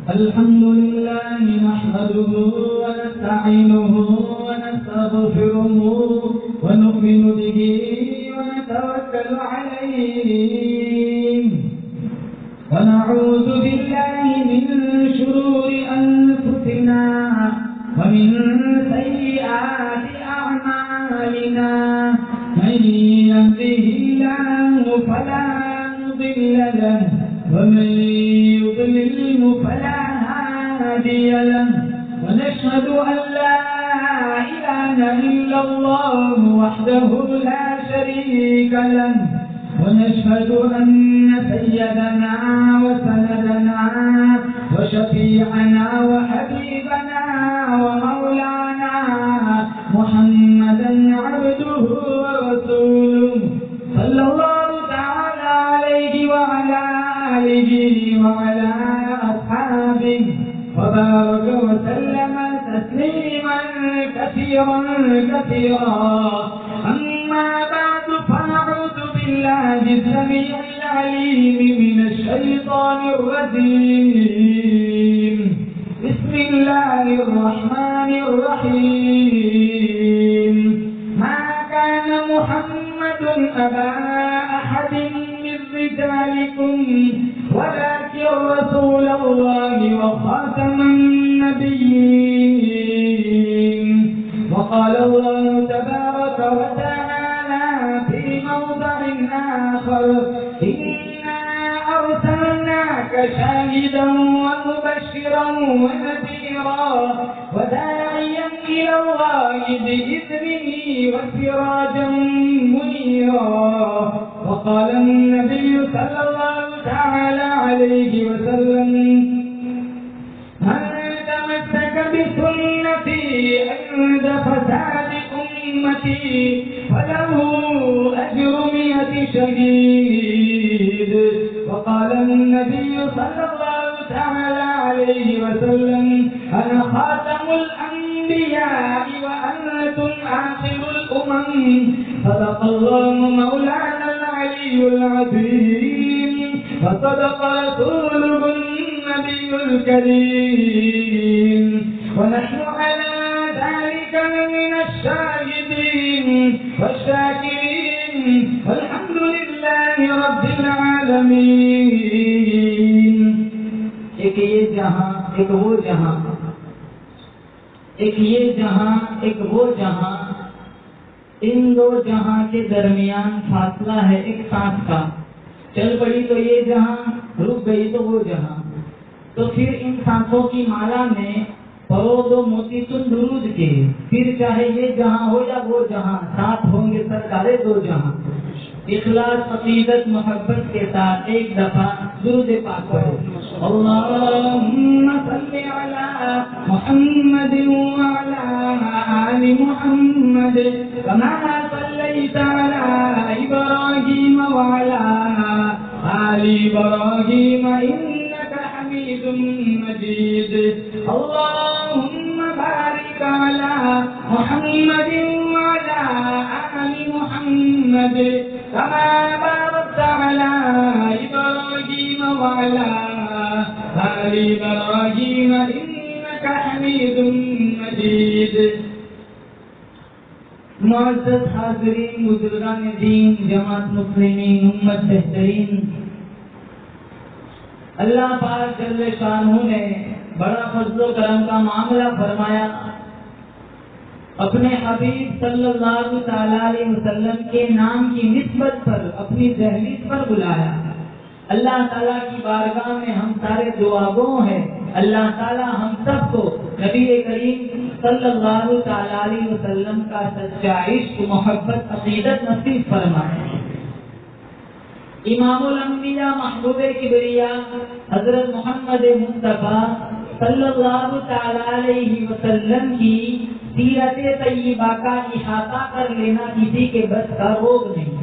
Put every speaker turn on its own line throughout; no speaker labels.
الحمد لله نحمده ونستعينه ونستغفره ونؤمن به ونتوكل عليه ونعوذ بالله من شرور أنفسنا ومن سيئات أعمالنا من يهده الله فلا مضل له ومن يضلل فلا هادي له ونشهد أن لا إله إلا الله وحده لا شريك له ونشهد أن سيدنا وسندنا وشفيعنا وحبيبنا ومولانا محمدا عبده ورسوله صلى الله تعالى عليه وعلى آله وعلى أصحابه وبارك وسلم تسليما كثيرا أما بعد فنعوذ بالله السميع العليم من الشيطان الرجيم بسم الله الرحمن الرحيم ما كان محمد أبا أحد من رجالكم ولكن رسول الله وخاتم النبيين وقال الله تبارك وتعالى في موضع آخر إنا أرسلناك شاهدا ومبشرا ونذيرا وداعيا إلى الله بإذنه وسراجا منيرا وقال النبي صلى الله تعالى عليه وسلم من تمسك بسنتي عند فساد أمتي فله أجر 100 شهيد وقال النبي صلى الله تعالى عليه وسلم أنا خاتم الأنبياء وأنتم آخر الأمم صدق الله مولانا العلي العظيم وصدق رسوله النبي الكريم ونحن على ذلك من الشاهدين والشاكرين والحمد لله رب العالمين.
ایک یہ جہاں ایک وہ جہاں، ایک یہ جہاں ایک وہ جہاں، ان دو جہاں کے درمیان فاصلہ ہے ایک سانس کا. چل پڑی تو یہ جہاں، رک گئی تو وہ جہاں. تو پھر ان سانسوں کی مالا میں پرو دو موتی تم درود کے، پھر چاہے یہ جہاں ہو یا وہ جہاں، ساتھ ہوں گے سرکار دو جہاں. اخلاص عقیدت محبت کے ساتھ ایک دفعہ درود پاک پڑھو. اللهم صل على محمد وعلى آل محمد كما صليت على إبراهيم وعلى آل إبراهيم إنك حميد مجيد. اللهم بارك على محمد وعلى آل محمد كما باركت على إبراهيم وعلى آل إبراهيم إنك حميد مجيد. معزز حاضرین، بزرگان دین، جماعت مسلمین، امت بہترین، اللہ پاک جل شانہ نے بڑا فضل و کرم کا معاملہ فرمایا. اپنے حبیب صلی اللہ تعالی علیہ وسلم کے نام کی نسبت پر اپنی دہلیز پر بلایا. اللہ تعالیٰ کی بارگاہ میں ہم سارے دعاگو ہیں. اللہ تعالیٰ ہم سب کو نبی کریم صلی اللہ تعالی علیہ وسلم کا سچا عشق، محبت، عقیدت نصیب فرمائے. امام الانبیاء محبوب کبریا حضرت محمد مصطفیٰ صلی اللہ تعالی علیہ وسلم کی سیرت طیبہ کا احاطہ کر لینا کسی کے بس کا روگ نہیں.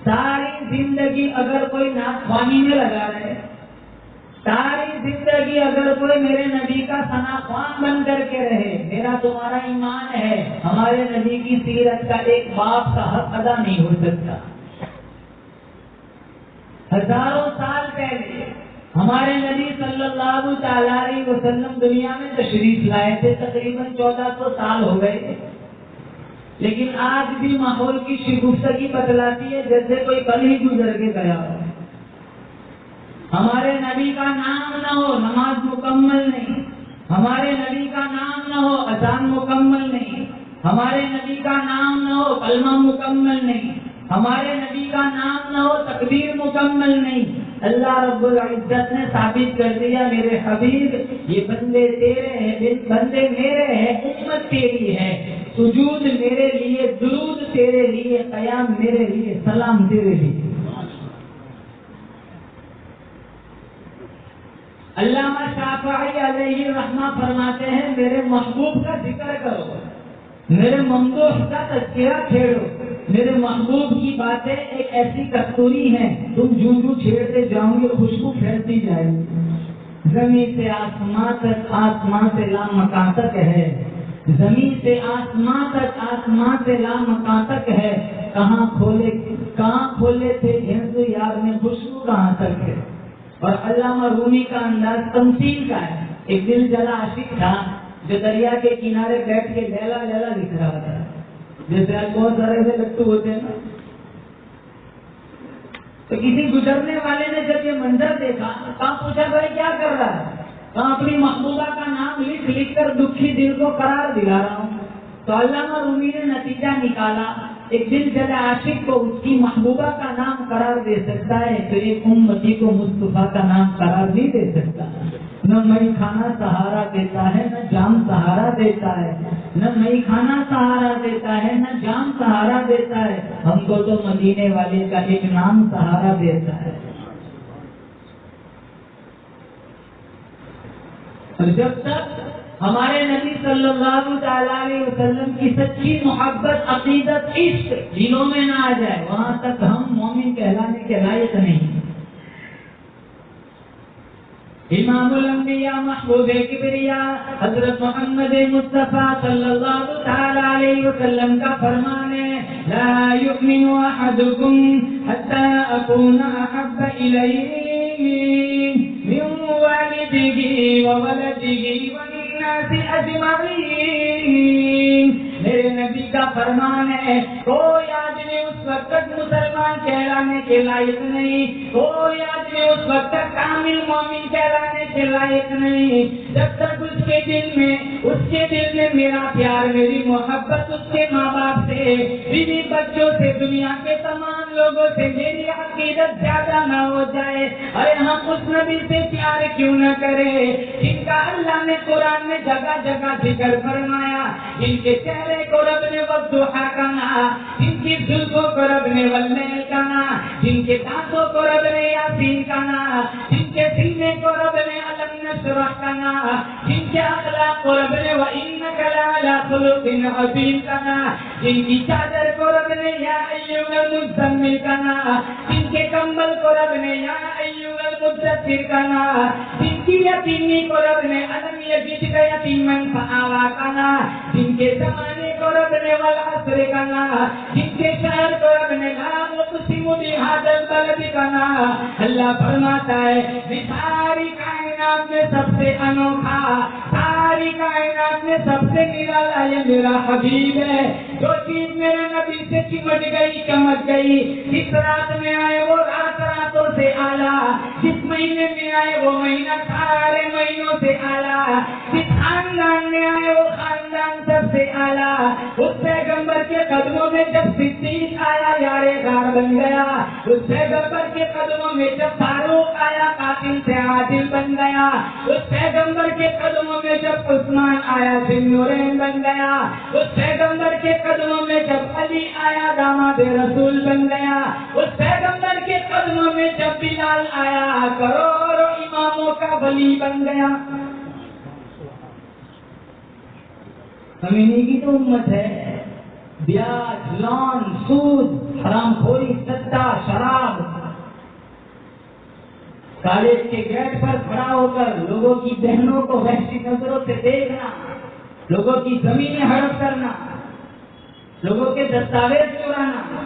ساری زندگی اگر کوئی ناخوانی میں لگا رہے، ساری زندگی اگر کوئی میرے نبی کا ثناخوان بن کر کے رہے، میرا تمہارا ایمان ہے ہمارے نبی کی سیرت کا ایک باپ کا حق ادا نہیں ہو سکتا. ہزاروں سال پہلے ہمارے نبی صلی اللہ تعالی علیہ وسلم دنیا میں تشریف لائے تھے، تقریباً 1400 سال ہو گئے، لیکن آج بھی ماحول کی شگفتگی بتلاتی ہے جیسے کوئی کل ہی گزر کے گیا ہو۔ ہمارے نبی کا نام نہ ہو نماز مکمل نہیں، ہمارے نبی کا نام نہ ہو اذان مکمل نہیں، ہمارے نبی کا نام نہ ہو کلمہ مکمل نہیں، ہمارے نبی کا نام نہ ہو تکبیر مکمل نہیں۔ اللہ رب العزت نے ثابت کر دیا میرے حبیب یہ بندے تیرے ہیں، بندے میرے ہیں، امت تیری ہے، سجود میرے لیے، درود تیرے لیے، قیام میرے لیے، سلام تیرے لیے۔ علامہ شافعی علیہ رحمہ فرماتے ہیں میرے محبوب کا ذکر کرو، میرے ممدوح کا تذکرہ چھیڑو، میرے محبوب کی باتیں ایک ایسی کستوری ہیں تم جوں جوں چھیڑتے جاؤ گے خوشبو پھیلتی جائے گی۔ زمین سے آسمان تک، آسمان سے لامکان تک ہے، زمین سے آسمان تک، آسمان سے لامکان تک ہے، کہاں کھولے تھے جھنسو یار میں خوشبو کہاں تک ہے۔ اور علامہ رومی کا انداز تمثیل کا ہے، ایک دل جلا عاشق تھا جو دریا کے کنارے بیٹھ کے لیلا لیلا لکھ رہا تھا، جیسے بہت سارے سے لٹو ہوتے ہیں نا۔ تو کسی گزرنے والے نے جب یہ منظر دیکھا کہاں پوچھا بھائی کیا کر رہا ہے؟ کہاں اپنی محبوبہ کا نام لکھ لکھ کر دکھی دل کو قرار دلا رہا ہوں۔ تو علامہ رومی نے نتیجہ نکالا ایک دل جلا عاشق کو اس کی محبوبہ کا نام قرار دے سکتا ہے تو ایک امتی کو مصطفیٰ کا نام قرار نہیں دے سکتا۔ نہ مئی کھانا سہارا دیتا ہے، نہ جام سہارا دیتا ہے، نہ مئی کھانا سہارا دیتا ہے، نہ جام سہارا دیتا ہے، ہم کو تو مدینے والے کا ایک نام سہارا دیتا ہے۔ اور جب تک ہمارے نبی صلی اللہ علیہ وسلم کی سچی محبت، عقیدت، عشق دلوں میں نہ آ جائے وہاں تک ہم مومن کہلانے کے لائق نہیں۔ امام الانبیاء محبوب کبریا حضرت محمد مصطفیٰ صلی اللہ علیہ وسلم کا فرمان ہے لا یؤمن احدکم حتی اکون احب الیہ من والدہ وولدہ والناس اجمعین۔ میرے نبی کا فرمان ہے کوئی آدمی اس وقت تک مسلمان کہلانے کے لائق نہیں، کوئی آدمی اس وقت تک کامل مومن کہلانے کے لائق نہیں جب تک اس کے دل میں میرا پیار، میری محبت اس کے ماں باپ سے، بیوی بچوں سے، دنیا کے تمام لوگوں سے میری عقیدت زیادہ نہ ہو جائے۔ ارے ہم اس نبی سے پیار کیوں نہ کریں جن کا اللہ نے قرآن میں جگہ جگہ ذکر فرمایا، جن کے چہرے کو رب نے والضحیٰ کہا، جن کی زلفوں کو رب نے واللیل کہا، جن کے دانتوں کو رب نے یاسین کہا، جن کے سینے کو رب نے الم نشرح کہا، جن کے اخلاق کو رب نے وَإِنَّكَ لَعَلَىٰ خُلُقٍ عَظِيمٍ کہا، جن کی چادر کو رب نے یا ایھا المزمل کہا، جن کے کمبل کو رب نے یا ایھا المدثر کہا، جن کی یتیمی کو رب نے الم یجدک یتیما فآویٰ کہا، جن کے زمانے کو رب نے والعصر کہا، جن کے شہر کو رب نے لا اقسم بہذا البلد کہا۔ اللہ فرماتا ہے ساری کائنات میں سب سے انوکھا، ساری کائنات میں سب سے نرالا یہ میرا حبیب ہے۔ جو چیز میرے نبی سے چمٹ گئی چمک گئی، جس رات میں آئے وہ رات راتوں سے اعلیٰ، جس مہینے میں آئے وہ مہینہ سارے مہینوں سے اعلیٰ، جس خاندان میں آئے وہ خاندان سب سے اعلیٰ۔ اس پیغمبر کے قدموں میں جب صدیق آیا یارے غار بن گیا، اس پیغمبر کے قدموں میں جب فاروق آیا قاتل سے عادل بن گیا، اس پیغمبر کے قدموں میں جب عثمان آیا ذوالنورین بن گیا، اس پیغمبر کے قدموں میں جب علی آیا داماد رسول بن گیا، اس پیغمبر کے قدموں میں جب بلال آیا کروڑوں اماموں کا ولی بن گیا۔ ہمیں کی تو امت ہے، بیاج، لون، سود، حرام خوری، سٹا، شراب، کالج کے گیٹ پر کھڑا ہو کر لوگوں کی بہنوں کو وحشی نظروں سے دیکھنا، لوگوں کی زمینیں ہڑپ کرنا، لوگوں کے دستاویز چرانا،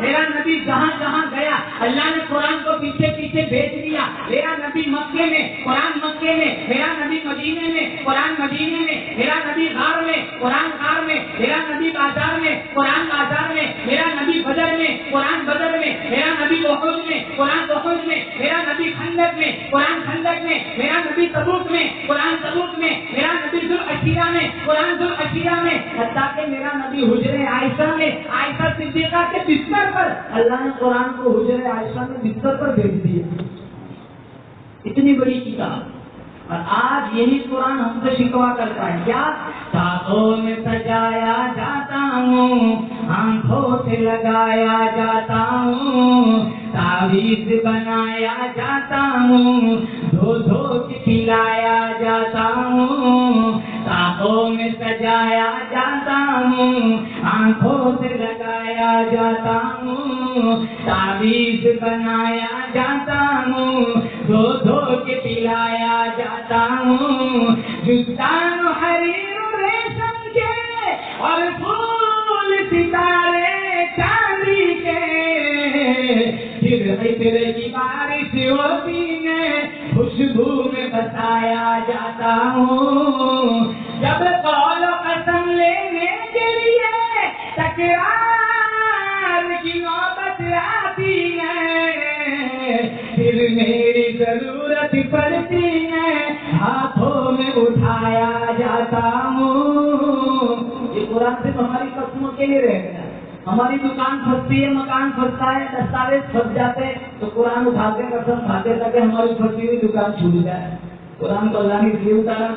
میرا نبی جہاں جہاں گیا اللہ نے قرآن کو پیچھے پیچھے بھیج دیا. میرا نبی مکے میں قرآن مکے میں, میرا نبی مدینے میں قرآن مدینے میں, میرا نبی غار میں قرآن غار میں, میرا نبی بازار میں قرآن بازار میں, میرا نبی بدر میں قرآن بدر میں, میرا نبی احد میں قرآن احد میں, میرا نبی خندق میں قرآن خندق میں, میرا نبی تبوک میں قرآن تبوک میں, میرا نبی ذوالعشیرہ میں قرآن ذوالعشیرہ میں, حتیٰ کہ میرا نبی حجرے عائشہ میں عائشہ صدیقہ کے بستر پر اللہ نے قرآن کو حجرے عائشہ میں بستر پر بھیج دیا. اتنی بڑی کتاب, اور آج یہی قرآن ہم سے شکوا کرتا ہے. کیا تاکوں میں سجایا جاتا ہوں, آنکھوں سے لگایا جاتا ہوں, تعویذ بنایا جاتا ہوں, دھو دھو کے کھلایا جاتا ہوں, تاکوں میں سجایا جاتا ہوں, آنکھوں سے لگایا جاتا ہوں, تعویذ بنایا جاتا ہوں, دھو دھو کے پلایا جاتا ہوں, جستان حریر ریشم کے اور پھول ستارے چاندی کے, پھر عطر کی بارش ہوتی ہے خوشبو میں بسایا جاتا ہوں. جب قول و قسم لینے کے لیے تکرار کی نوبت آتی ہے, پھر میری ضرورت پڑتی ہے ہاتھوں میں اٹھایا جاتا ہوں. یہ قرآن صرف ہماری قسموں کے لیے رہ گیا. ہماری دکان پھنستی ہے, مکان پھنستا ہے, دستاویز پھنس جاتے, تو قرآن اٹھاتے قسم کھاتے تاکہ ہماری پھنسی ہوئی دکان چھوٹ جائے. قرآن کو اللہ نے اس لیے اتارا.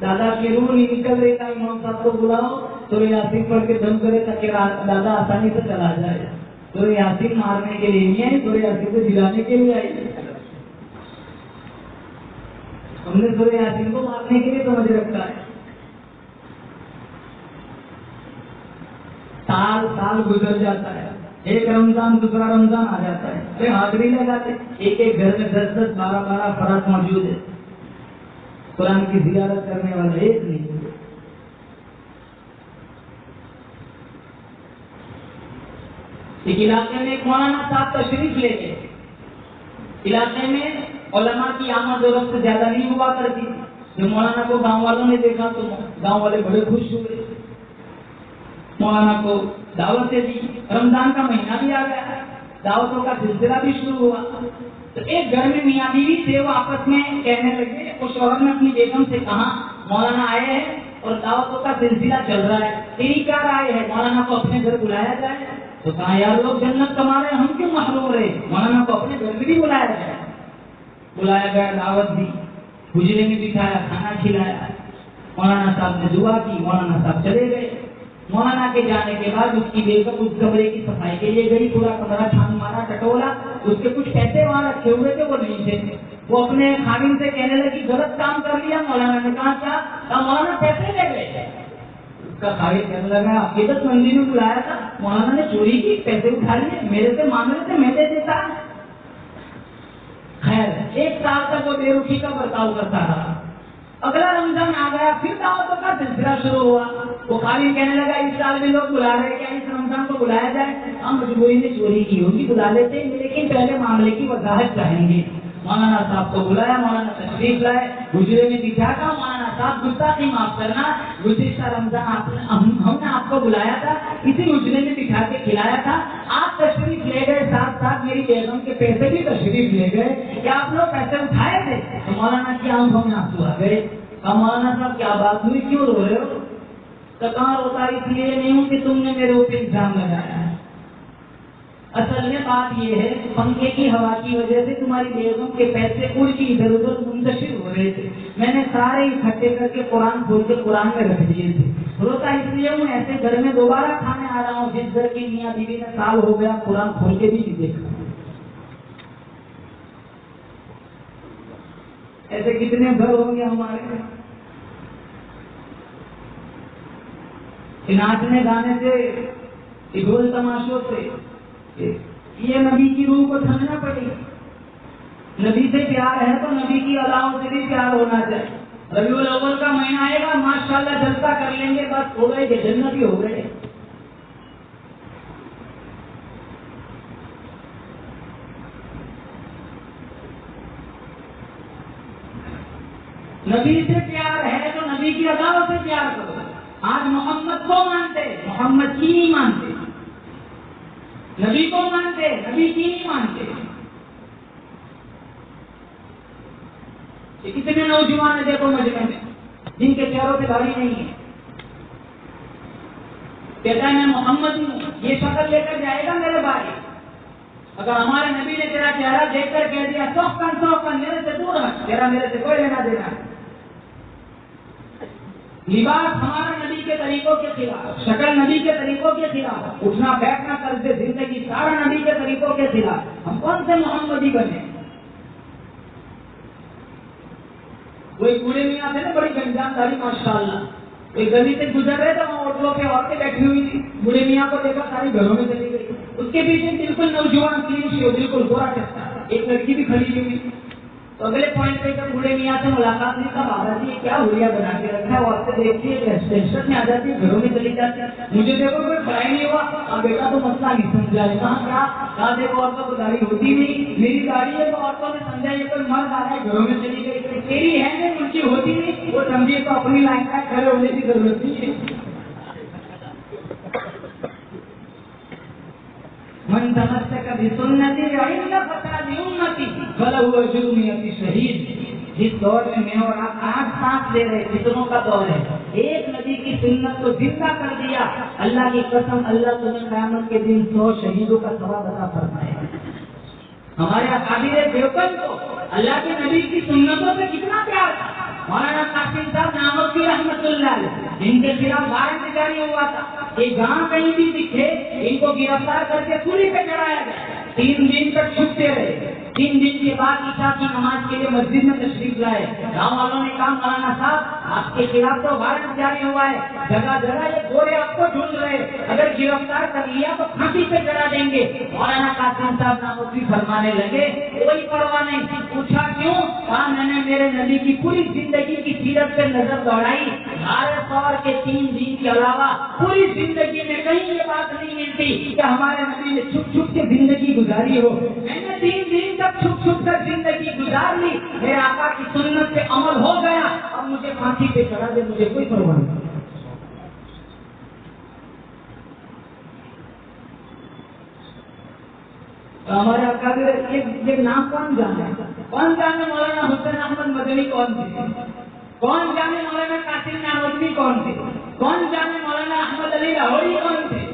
دادا کی روح نہیں نکل رہی تھا, امام صاحب کو بلاؤ تو یاسین پڑھ کے دم کرے تاکہ دادا آسانی سے چلا جائے. تو یاسین مارنے کے لیے نہیں ہے, تو یاسین کو جلانے کے لیے آئی. ہم نے سورہ یاسین کو مارنے کے لیے سمجھ رکھا ہے. سال سال گزر جاتا ہے, ایک رمضان دوسرا رمضان آ جاتا ہے, ارے حاضری لگاتے, ایک ایک گھر میں 10-10 12-12 فرات موجود ہے. قرآن کی زیارت کرنے والا ایک نہیں. ایک علاقے میں ایک مولانا صاحب تشریف لے گئے. علاقے میں علماء کی آمد و رفت زیادہ نہیں ہوا کرتی. جب مولانا کو گاؤں والوں نے دیکھا تو گاؤں والے بڑے خوش ہوئے, مولانا کو دعوتیں دی. رمضان کا مہینہ بھی آ گیا, دعوتوں کا سلسلہ بھی شروع ہوا. تو ایک گھر میں میاں بیوی تھے, وہ آپس میں کہنے لگے, وہ شوہر نے اپنی بیگم سے کہا مولانا آئے ہیں اور دعوتوں کا سلسلہ چل رہا ہے, تیری کیا رائے ہے, مولانا کو اپنے گھر بلایا جائے؟ تو کہا یار لوگ جنت کما رہے ہیں, ہم کیوں محروم رہے, مولانا کو اپنے گھر میں بھی بلایا جائے. بلایا گیا, دعوت دی, حجرے میں بٹھایا, کھانا کھلایا. مولانا صاحب نے دعا کی, مولانا صاحب چلے گئے. مولانا کے جانے کے بعد اس کی بیگم اس کمرے کی صفائی کے لیے گئی, پورا کمرہ چھان مارا, ٹٹولا. اس کے کچھ پیسے وہاں رکھے ہوئے تھے, وہ نہیں تھے. وہ اپنے خادم سے کہنے لگی غلط کام کر لیا. مولانا نے کہا کیا؟ مولانا پیسے لے گئے. اس کا خادم کہنے لگا عقیدت مندی میں بلایا تھا, مولانا نے چوری کی, پیسے اٹھا لیے, میرے سے مانگ رہے تھے, میں دے دیتا. خیر 1 سال تک وہ بے رخی کا برتاؤ کرتا رہا. اگلا رمضان آ گیا, پھر دعوتوں کا سلسلہ شروع ہوا. وہ خالی کہنے لگا اس سال بھی لوگ بلا رہے, کیا اس رمضان کو بلایا جائے؟ ہم مجبوری نے چوری کی ہوگی, بلا لیتے ہیں, لیکن پہلے معاملے کی وضاحت چاہیں گے. مولانا صاحب کو بلایا, مولانا تشریف لائے, حجرے میں بٹھا کر مولانا صاحب گستاخی معاف کرنا, گزشتہ رمضان ہم نے آپ کو بلایا تھا, اسی حجرے میں بٹھا کے کھلایا تھا, آپ تشریف لے گئے, ساتھ ساتھ میری بیگم کے پیسے بھی تشریف لے گئے, کیا آپ لوگ پیسے اٹھائے تھے؟ تو مولانا کی آنکھوں میں آنسو آ گئے. مولانا صاحب کیا بات ہوئی, کیوں رو رہے ہو؟ تو کہاں روتا اس لیے نہیں ہوں کہ تم نے میرے اوپر الزام لگایا ہے. اصل میں بات یہ ہے کہ پنکھے کی ہوا کی وجہ سے تمہاری بیگم کے پیسے اڑ کے ادھر ادھر منتشر ہو رہے تھے, میں نے سارے اکٹھے کر کے قرآن کھول کے قرآن میں رکھ دیے تھے. روتا اس لیے ہوں ایسے گھر میں دوبارہ کھانے آ رہا ہوں جس گھر کی میاں بیوی نے سال ہو گیا قرآن کھول کے بھی نہیں دیکھا. ایسے کتنے گھر ہوں گے ہمارے؟ ناچنے گانے سے, ڈھول تماشوں سے, یہ نبی کی روح کو سمجھنا پڑے گا. نبی سے پیار ہے تو نبی کی اولاد سے بھی پیار ہونا چاہیے. ربیع الاول کا مہینہ آئے گا, ماشاءاللہ جلسہ کر لیں گے, بس ہو گئے, جنتی ہو گئے. نبی سے پیار ہے تو نبی کی اداؤں سے پیار کرو. آج محمد کو مانتے، محمد کی نہیں مانتے. نبی کو مانتے، نبی کی نہیں مانتے. کتنے نوجوان ہیں دیکھو مجمع میں جن کے چہروں پہ داڑھی نہیں ہے. کہتا ہے میں محمد ہوں. یہ شکل لے کر جائے گا میرے بھائی. اگر ہمارے نبی نے تیرا چہرہ دیکھ کر کہہ دیا سوکن میرے سے دور ہے، تیرا میرے سے کوئی لینا دینا. لباس ہمارا نبی کے طریقوں کے خلاف، شکل نبی کے طریقوں کے خلاف، اٹھنا بیٹھنا طرز زندگی سارا نبی کے طریقوں کے خلاف. ہم کون سے محمدی بنے؟ وہی بوڑھے میاں تھے نا، بڑی گنجان داری ماشاء اللہ. ایک گلی سے گزر رہے تھے، وہاں ہوٹلوں پہ عورتیں بیٹھی ہوئی تھی. بوڑھے میاں کو دیکھا ساری گھروں میں چلی گئی. اس کے پیچھے بالکل نوجوان بالکل گورا چلتا، ایک لڑکی بھی کھڑی ہوئی. تو اگلے پوائنٹ پہ جب بوڑھے میاں سے ملاقات نہیں تھا، بابا جی کیا ہولیا بنا کے رکھا ہے، وہ آپ سے دیکھتی ہے ٹینشن میں آ جاتی ہے، گھروں میں چلی جاتی ہے. مجھے دیکھو کوئی فرائی نہیں ہوا. اب بیٹا تو مسئلہ نہیں سمجھا ہے. کہاں کیا دیکھو عورتوں کو داڑھی ہوتی نہیں، میری داڑھی ہے تو عورتوں نے سمجھا یہ کوئی مرد آ رہا ہے گھروں میں چلی گئی. تیری ہے نہیں، ان کی ہوتی نہیں، وہ سمجھیے تو اپنی لائن کا کھڑے ہونے کی ضرورت نہیں ہے. من تمسک بسنتی وعند فساد امتی فلہو اجر مئۃ شہید. جس دور میں اور آپ آج سانس لے رہے کتنوں کا دور ہے، ایک نبی کی سنت کو زندہ کر دیا. اللہ کی قسم، اللہ تمہیں قیامت کے دن 100 شہیدوں کا ثواب عطا فرمائے. ہمارے اکابر دیوبند کو اللہ کے نبی کی سنتوں سے کتنا پیار تھا. مولانا قاسم صاحب ناموتی رحمۃ اللہ علیہ، جن کے خلاف وارنٹ جاری ہوا تھا کہ جہاں کہیں بھی دکھے ان کو گرفتار کر کے سولی پہ چڑھایا گیا. 3 دن تک چھپتے رہے. 3 دن کے بعد عشاء کی نماز کے لیے مسجد میں تشریف لائے. گاؤں والوں نے کہا مولانا صاحب آپ کے خلاف تو وارنٹ جاری ہوا ہے، جگہ جگہ یہ گورے آپ کو ڈھونڈ رہے، اگر گرفتار کر لیا تو پھانسی پہ چڑھا دیں گے. مولانا قاسم صاحب ناموتی فرمانے لگے کوئی پرواہ نہیں. پوچھا کیوں؟ کہا میں نے میرے نبی کی پوری زندگی کی سیرت پہ نظر دوڑائی. ہمارے سور کے 3 دن کے علاوہ پوری زندگی میں کہیں یہ بات نہیں ملتی کہ ہمارے نبی نے چھپ چھپ کے زندگی گزاری ہو. میں نے 3 دن تک چھپ چھپ کر زندگی گزار لی. میرے آقا کی سنت پہ عمل ہو گیا، اب مجھے پھانسی پہ چڑھا دے، مجھے کوئی پرواہ نہیں. ہمارے آقا یہ نام کون جانے؟ کون جانے مولانا حسین احمد مدنی کون تھے؟ کون جانے مولانا قاسم نانوتوی کون تھے؟ کون جانے مولانا احمد علی لاہوری کون تھے؟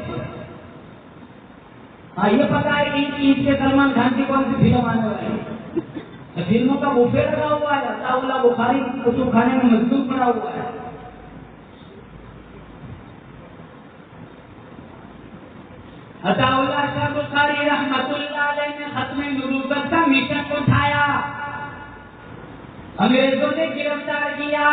ہاں یہ پتا ہے کہ عید سے سلمان خان کی کون سی فلم آنے والی ہے. فلموں کا بوفے لگا ہوا ہے. عطا اللہ بخاری کتب خانے میں مجذوب بنا ہوا ہے. عطا اللہ شاہ بخاری رحمت اللہ علیہ نے ختم نبوت کا مشن اٹھایا. انگریزوں نے گرفتار کیا،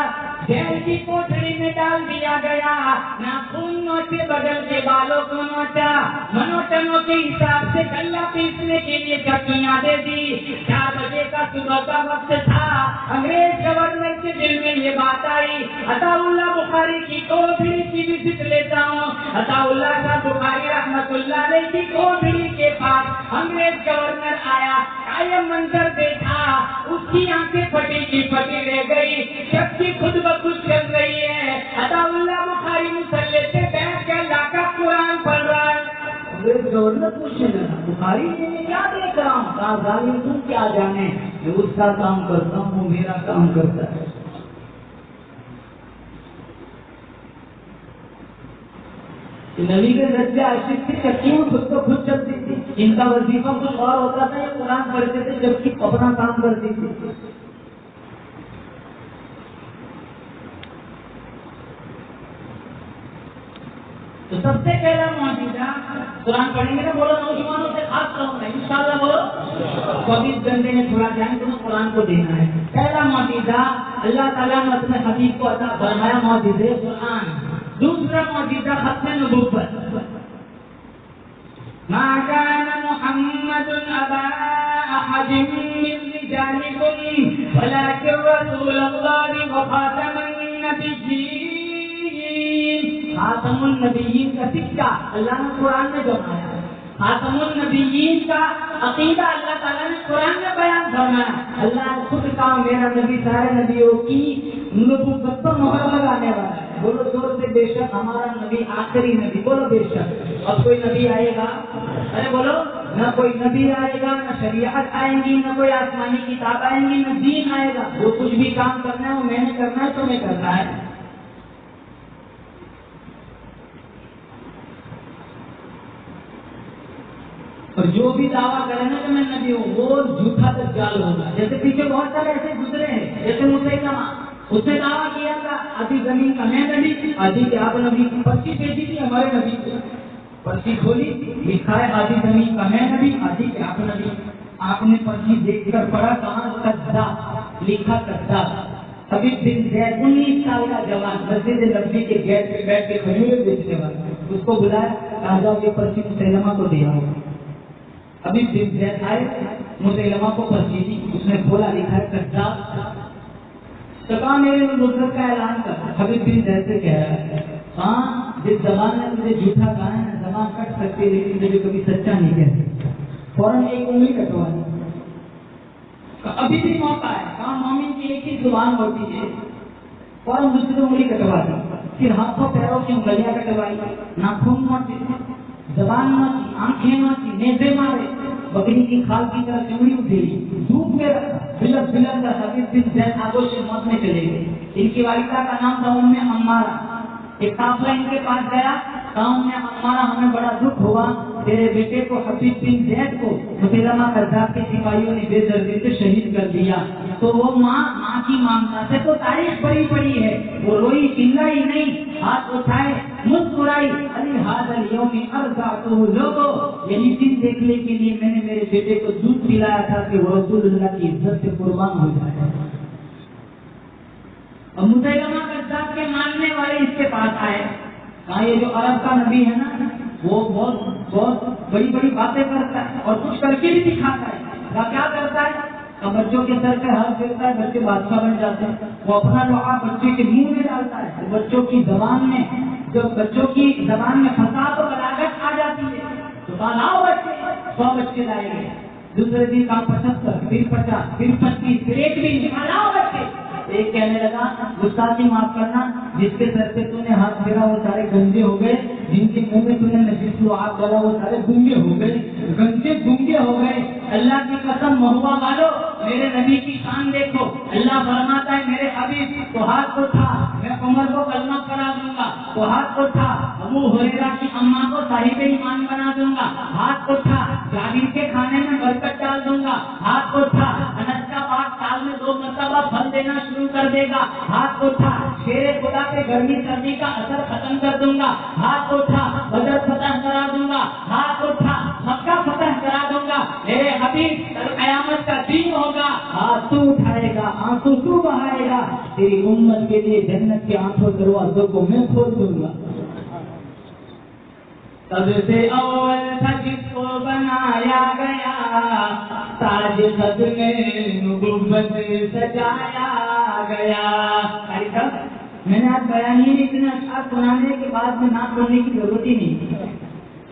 جیل کی کوٹڑی میں ڈال دیا گیا. ناخن نوچے، بدل کے بالوں کو نوچا، منوٹنوں کے حساب سے گلا پیسنے کے لیے چکیاں دے دی. 4 بجے کا صبح کا وقت تھا. انگریز گورنر کے دل میں یہ بات آئی عطا اللہ بخاری کی کوٹڑی کی وزٹ لیتا ہوں. عطا اللہ شاہ بخاری رحمت اللہ علیہ کی کوٹڑی کے پاس انگریز گورنر آیا. قائم منظر دیکھا، اس کی آنکھیں پھٹی کی پھٹی رہ گئی، جبکہ خود بخود چل رہی ہے. عطا اللہ بخاری مسلح سے بیٹھ کر لا کر قرآن پڑھ رہا ہے. انگریز گورنر پوچھنے لگا بخاری میں کیا دیکھ رہا ہوں؟ کہا ظالم تم کیا جانے، میں اس کا کام کرتا ہوں، وہ میرا کام کرتا ہے. نبی کے درجے عاشق تھے، چکیوں خود کو خود چلتی تھی. ان کا وظیفہ کچھ اور ہوتا تھا، یہ قرآن پڑھتے تھے جبکہ اپنا کام کرتی تھی. تو سب سے پہلا معجزہ قرآن پڑھیں گے نا، بولو نوجوانوں سے خاص کروں گا انشاءاللہ. بولو 24 گھنٹے میں تھوڑا ٹائم تمہیں قرآن کو دینا ہے. پہلا معجزہ اللہ تعالیٰ نے اپنے حبیب کو عطا فرمایا، معجزہ قرآن. دوسرا معجزہ ختم نبوت. ما كان محمد أبا أحد من رجالكم ولكن رسول الله وخاتم النبيين. خاتم النبیین کا سکہ اللہ نے قرآن میں جمایا. خاتم النبیین کا عقیدہ اللہ تعالیٰ نے قرآن میں بیان فرمایا. بنایا. اللہ نے خود کہا میرا نبی سارے نبیوں کی نبوت پر مہر لگانے والا ہے. بولو زور سے بے شک ہمارا نبی آخری نبی. بولو بے شک. اب کوئی نبی آئے گا؟ ارے بولو. نہ کوئی نبی آئے گا، نہ شریعت آئیں گی، نہ کوئی آسمانی کتاب آئیں گی، نہ دین آئے گا. وہ کچھ بھی کام کرنا ہے وہ میں نے کرنا ہے، تمہیں کرنا ہے. اور جو بھی دعویٰ کرے نا کہ میں نبی ہوں وہ جھوٹا دجال ہوگا. جیسے پیچھے بہت سارے ایسے گزرے ہیں، جیسے مسیلمہ، اس نے دعویٰ کیا تھا آدھی زمین کا میں نبی، آدھی کے آپ نبی. پرچی بھیجی تھی ہمارے نبی کو، پرچی کھولی، لکھا ہے آدھی زمین کا میں نبی، آدھی کے آپ نبی. آپ نے پرچی دیکھ کر پڑھا، کہاں کذاب لکھا، کذاب. ابھی بن زید 19 سال کا جوان مسجد نبوی کے گیٹ پہ بیٹھ کے کھجوریں بیچنے والا، اس کو بلایا، کہا جاؤ یہ پرچی مسیلمہ کو دے آؤ. ابھی بن زید آئے، مسیلمہ کو پرچی دی، اس نے کھولا، لکھا ہے کذاب. کہا میرے نبوت کا اعلان کر. ابھی بن زید سے کہہ رہا ہے ہاں جس زبان نے مجھے جھوٹا کہا ہے نا زبان کٹ سکتی ہے لیکن مجھے کبھی سچا نہیں کہتے. فوراً ایک انگلی کٹوا دی. ابھی بھی موقع ہے، کہاں مومن کی ایک ہی زبان ہوتی ہے. فوراً دوسری انگلی کٹوا دی. پھر ہاتھوں پیروں کی انگلیاں کٹوائی، ناخن موٹی، زبان موٹی، آنکھیں موٹی، نیزے مارے، بکری کی کھال کی طرح چمڑی اٹھیلی، دھوپ میں بلک بلک کا حبیب بن زید آگوش موت میں چلے گئے. ان کی والدہ کا نام تھا ام عمارہ. ایک قافلہ ان کے پاس گیا، کہا ام عمارہ ہمیں بڑا دکھ ہوا، تیرے بیٹے کو حبیب بن زید کو مسیلمہ کذاب کے سپاہیوں نے بے دردی سے شہید کر دیا. تو وہ ماں کی ممتا سے تو تاریخ بڑی پڑی ہے، وہ روئی چلائی نہیں، ہاتھ اٹھائے مسکرائی. علی ھذا الیوم ارضعتہ. لوگوں یہی دن دیکھنے کے لیے میں نے میرے بیٹے کو دودھ پلایا تھا کہ وہ رسول اللہ کی عزت سے قربان ہو جائے. اور مسیلمہ کذاب کے ماننے والے اس کے پاس آئے، کہا یہ جو عرب کا نبی ہے نا وہ بہت بڑی بڑی باتیں کرتا ہے اور کچھ کر کے بھی دکھاتا ہے. کیا کرتا ہے؟ بچوں کے سر پہ ہاتھ پھیرتا ہے، بچے بادشاہ بن جاتے ہیں. وہ اپنا لوہا بچے کے منہ میں ڈالتا ہے، بچوں کی زبان میں فساد و بلاغت آ جاتی ہے تو کہا لاؤ بچے. 100 بچے لائے گئے. دوسرے دن کہا 75، پھر 50، پھر 25، پھر ایک بھی لاؤ بچے. ایک کہنے لگا گستاخی معاف کرنا، جس کے سر پہ تو نے ہاتھ پھیرا وہ سارے گنجے ہو گئے، جن کے منہ میں تو نے نجس لعاب ڈالا وہ سارے گنگے ہو گئے، گنجے گنگے ہو گئے. اللہ کی قسم محبوبہ والو میرے نبی کی شان دیکھو. اللہ فرماتا ہے میرے حبیب تو ہاتھ اٹھا، میں عمر کو کلمہ کرا دوں گا. تو ہاتھ اٹھا، ابو ہریرہ کی اماں کو صاحب ایمان بنا دوں گا. ہاتھ اٹھا، جابر کے کھانے میں برکت ڈال دوں گا. ہاتھ اٹھا، انس کا باغ سال میں 2 مرتبہ پھل دینا شروع کر دے گا. ہاتھ اٹھا، شیر خدا پہ گرمی سردی کا اثر ختم کر دوں گا. ہاتھ اٹھا، بدر فتح کرا دوں گا. ہاتھ اٹھا، مکہ فتح کرا دوں گا. میرے حبیب کل قیامت کا دن ہوگا، ہاتھ تو اٹھائے گا، آنسو تو بہائے گا. تیری امت کے لیے جنت کے آنکھوں دروازوں کو میں کھول دوں گا. سب سے اول تھا جس کو بنایا گیا، تاج خد میں نبوت سجایا گیا. میں نے آج بیان ہی اتنے اشعار سنانے کے بعد میں نعت پڑھنے کی ضرورت ہی نہیں.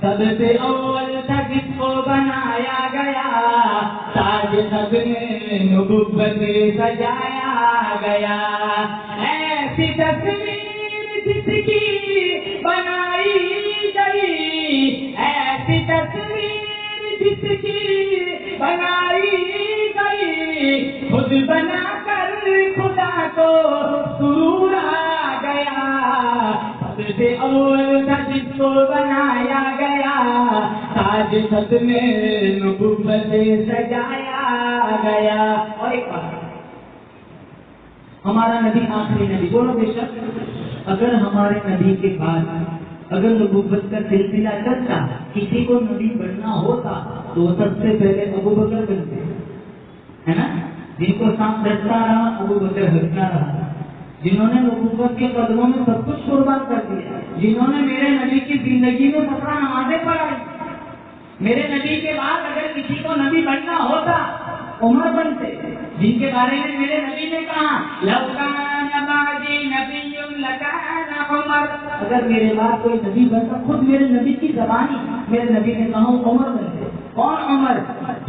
سب سے اول تھا جس کو بنایا گیا، تاج خد میں نبوت سجایا گیا. ایسی تصویر جس کی بنائی گئی، ایسی تصویر جس کی بنائی گئی، خود بنا کر خدا کو سرور آ گیا. سب سے اول تھا جس کو بنایا گیا، تاج خد میں نبوت سجایا گیا. اور ایک بات، ہمارا نبی آخری نبی. بولو بے شک اگر ہمارے نبی کے بعد اگر نبوت کا سلسلہ چلتا، کسی کو نبی بننا ہوتا تو سب سے پہلے ابو بکر بنتے ہے نا. جن کو سانپ ڈستا رہا ابو بکر ہٹتا رہا، جنہوں نے نبوت کے قدموں میں سب کچھ قربان کر دیا، جنہوں نے میرے نبی کی زندگی میں 17 نمازیں پڑھائی. میرے نبی کے بعد اگر کسی کو نبی بننا ہوتا عمر بنتے، جن کے بارے میں میرے نبی نے کہا لو کان بعدی نبی لکان عمر. اگر میرے بعد کوئی نبی بنتا، خود میرے نبی کی زبانی میرے نبی نے کہا عمر بنتے. کون عمر؟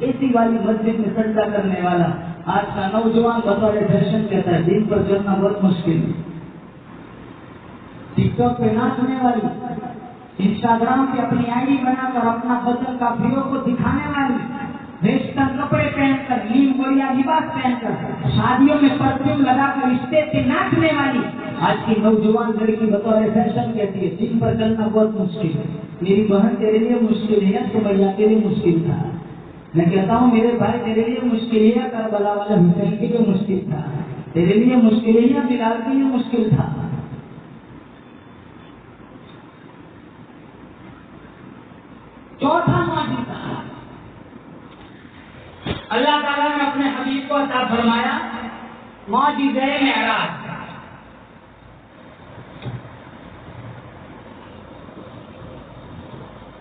اسی والی مسجد میں سجدہ کرنے والا آج کا نوجوان بطور فیشن کہتا ہے دین پر چلنا بہت مشکل ہے. ٹک ٹاک پہ ناچنے والی، انسٹاگرام پہ اپنی آئی ڈی بنا کر اپنا بدن کا ویڈیو کو دکھانے والی، ویسٹرن کپڑے پہن کر، نیم گوریا لباس پہن کر، شادیوں میں پرفیوم لگا کر اسٹیج پہ ناچنے والی آج کی نوجوان لڑکی بطور فیشن کہتی ہے دین پر چلنا بہت مشکل ہے. میری بہن تیرے لیے مشکل ہے، سمیا کے لیے مشکل تھا. میں کہتا ہوں میرے بھائی تیرے لیے مشکل ہے، کربلا والا حسین کے لیے مشکل تھا. تیرے لیے مشکل ہے، بلال کے لیے مشکل تھا. چوتھا معجزہ اللہ تعالیٰ نے اپنے حبیب کو عطا فرمایا معجزہ معراج.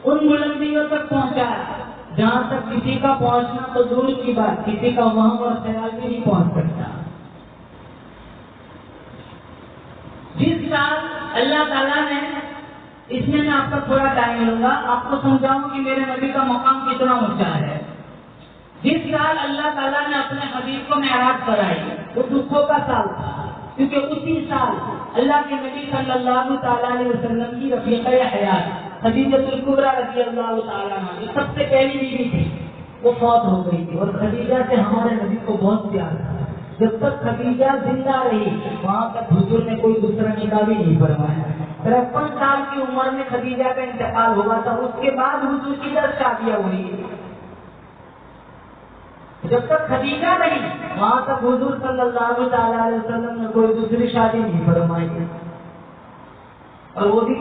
ان بلندیوں تک پہنچایا جہاں تک کسی کا پہنچنا تو دور کی بات، کسی کا وہم اور خیال بھی نہیں پہنچ سکتا. جس سال اللہ تعالیٰ نے، اس میں آپ کا تھوڑا ٹائم لوں گا، آپ کو سمجھاؤں کہ میرے نبی کا مقام کتنا اونچا ہے. جس سال اللہ تعالیٰ نے اپنے حبیب کو معراج کرائی وہ دکھوں کا سال تھا، کیونکہ اسی سال اللہ کے نبی صلی اللہ تعالیٰ علیہ وسلم کی رفیقہ حیات خدیجہ الکبریٰ رضی اللہ تعالیٰ عنہا جو سب سے پہلی بیوی تھی وہ فوت ہو گئی تھی. اور خدیجہ سے ہمارے نبی کو بہت پیار تھا. جب تک خدیجہ زندہ رہی وہاں تک حضور نے کوئی دوسرا نکاح بھی نہیں فرمایا. 53 سال کی عمر میں خدیجہ کا انتقال ہوا تھا، اس کے بعد حضور کی 10 شادیاں ہوئی. جب تک خدیجہ نہیں وہاں تک حضور صلی اللہ تعالیٰ علیہ وسلم نے کوئی دوسری شادی نہیں فرمائی. اور وہ بھی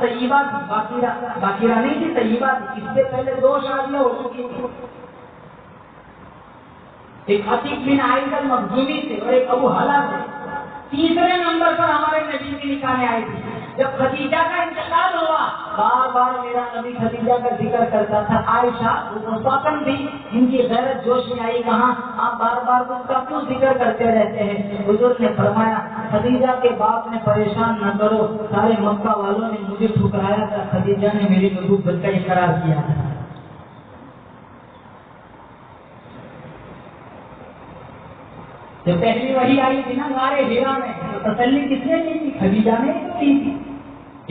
طیبہ باقیرہ نہیں تھی، طیبہ تھی. اس سے پہلے 2 شادیاں ہو چکی تھی. ایک عتیق بن عائد المخزومی سے اور ایک ابو حلا سے. تیسرے نمبر پر ہمارے نبی کی نکاح میں آئی تھی. جب خدیجہ کا انتقال ہوا بار بار میرا نبی خدیجہ کا ذکر کرتا تھا. عائشہ مصطفی بھی ان کی غیرت جوش میں آئی، کہاں آپ بار بار اس کا کیوں ذکر کرتے رہتے ہیں؟ حضور نے فرمایا خدیجہ کے باپ نے پریشان نہ کرو، سارے مکہ والوں نے مجھے ٹھکرایا تھا، خدیجہ نے میری نبوت کا اقرار کیا تھا. جب پہلی وحی آئی تھی نا غارِ ہیرا میں تسلی کس نے کی تھی؟ خدیجہ نے کی تھی.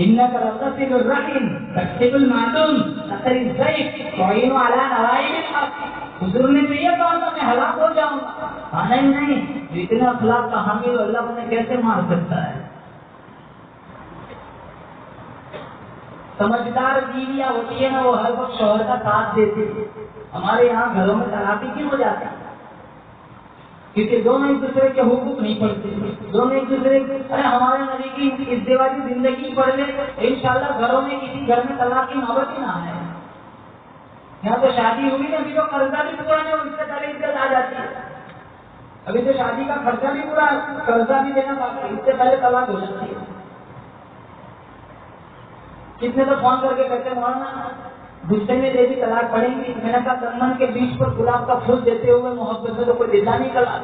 انک لتصل الرحم تکسب المعدوم تقر الضیف تعین علی نوائب الحق. حضور نے تو یہ کہا تھا میں ہلاک ہو جاؤں گا. نہیں، جو اتنا اخلاق کا حامل اللہ انہیں کیسے مار سکتا ہے؟ سمجھدار بیویاں ہوتی ہے نا وہ ہر وقت شوہر کا ساتھ دیتی ہے. ہمارے یہاں گھروں میں طلاق کیوں ہو جاتی ہے؟ کیونکہ دونوں ایک دوسرے کے حقوق نہیں پڑھتے، دونوں ایک دوسرے کے. ارے ہمارے نبی کی اس دیوالی زندگی پڑھ لے انشاءاللہ گھروں میں کسی گھر میں طلاق کی نوبت ہی نہ آئے. یہاں تو شادی ہوئی نا ابھی تو قرضہ بھی پورا نہیں، اس سے پہلے عزت آ جاتی ہے. ابھی تو شادی کا خرچہ بھی پورا، قرضہ بھی دینا باقی، اس سے پہلے طلاق ہو جاتی ہے. کتنے تو فون کر کے کہتے مولانا غصے میں دے دی طلاق پڑیں گی. میں نے کہا دمن کے بیچ پر گلاب کا پھول دیتے ہوئے محبت میں تو کوئی دیتا نہیں طلاق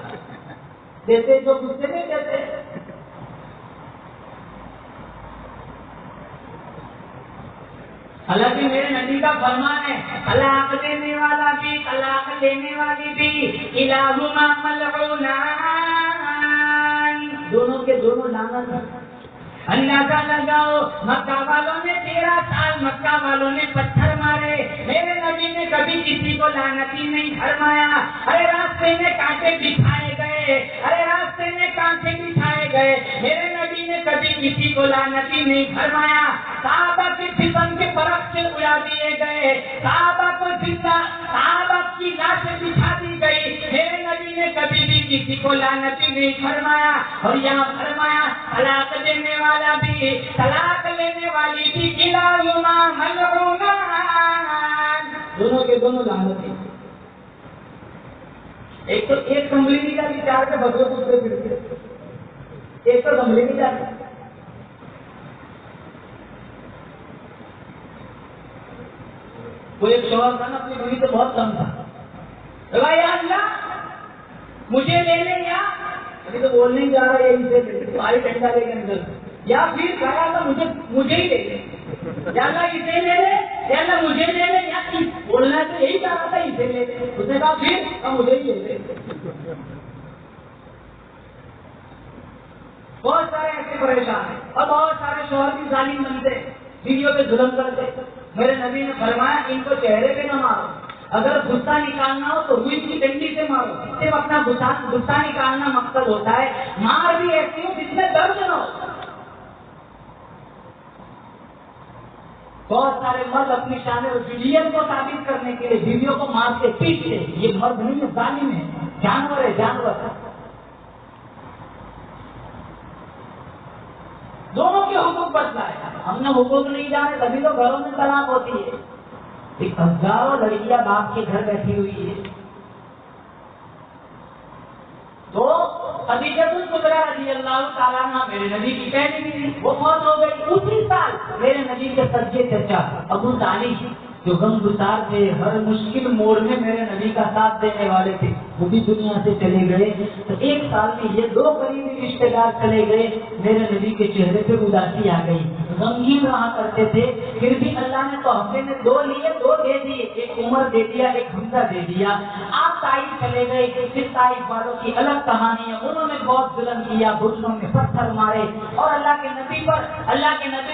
دیتے جو غصے میں دیتے. حالانکہ میرے نبی کا فرمان ہے طلاق دینے والا بھی طلاق لینے والی بھی الہما ملعونان، دونوں کے دونوں لعنت ہیں. اندازہ لگاؤ مکہ والوں نے 13 سال مکہ والوں نے پتھر مارے، میرے نبی نے کبھی کسی کو لعنتی نہیں فرمایا. ارے راستے میں کانٹے بچھائے گئے، ارے راستے میں کانٹے بچھائے گئے، میرے نبی نے کبھی کسی کو لعنتی نہیں فرمایا. صحابہ کے جسم کے فرق سے اڑا دیے گئے، صحابہ کو زندہ صحابہ کی لاشیں بچھا دی گئی، میرے نبی نے کبھی بھی کسی کو لعنتی نہیں فرمایا. اور یہاں فرمایا طلاق دینے والا بھی طلاق لینے والی بھی کلاہما ملعونان، دونوں کے دونوں لعنتی. ایک تو ایک کمبلی نہیں جاتی، 4 کے بدلے دوسرے پھرتے، ایک تو کمبلی نہیں جاتی. وہ ایک شوہر تھا نا اپنی بیوی سے بہت کم تھا. یا اللہ مجھے لے لے، یا ابھی تو بول نہیں جا رہا ہے اسے آئی ٹنڈا لے کے اندر، یا پھر کہا تھا مجھے ہی لے لے، یا اللہ اسے لے لے، یا اللہ مجھے لے لے، یا بولنا تو یہی چاہ رہا تھا اسے لے لے. اس نے کہا پھر ہم مجھے ہی لے لے. بہت سارے ایسے پریشان ہیں اور بہت سارے شوہر بھی ظالم بنتے بیویوں پہ ظلم کرتے. میرے نبی نے فرمایا ان کو چہرے پہ نہ مارو, اگر غصہ نکالنا ہو تو روئی کی ڈنڈی سے مارو. صرف اپنا غصہ نکالنا مقصد ہوتا ہے. مار بھی ایسی ہو جس میں درد نہ ہو. بہت سارے مرد اپنی شان رجولیت کو ثابت کرنے کے لیے بیویوں کو مار کے پیٹتے. یہ مرد نہیں ہے, ظالم ہے, جانور ہے, جانور. دونوں کے حقوق بتلائے. ہم نے حقوق نہیں جانے تبھی تو گھروں میں طلاق ہوتی ہے. ایک ہزاروں لڑکیاں باپ کے گھر بیٹھی ہوئی ہے. تو خدیجہ الکبریٰ رضی اللہ تعالیٰ عنہ میرے نبی کی پہلی بیوی, وہ موت ہو گئی. اسی سال میرے نبی کے سچے چچا ابو طالب جو غم گسار تھے, ہر مشکل موڑ میں میرے نبی کا ساتھ دینے والے تھے, وہ بھی دنیا سے چلے گئے. تو ایک سال میں یہ دو قریبی رشتے دار چلے گئے. میرے نبی کے چہرے پہ اداسی آ گئی. غمگین رہا کرتے تھے, پھر بھی اللہ نے تو ہفتے میں دو لیے, دو دے دیے. ایک عمر دے دیا, ایک حمزہ دے دیا. آپ طائف چلے گئے. پھر طائف والوں کی الگ کہانی ہے. انہوں نے بہت ظلم کیا, گھٹنوں میں پتھر مارے اور اللہ کے نبی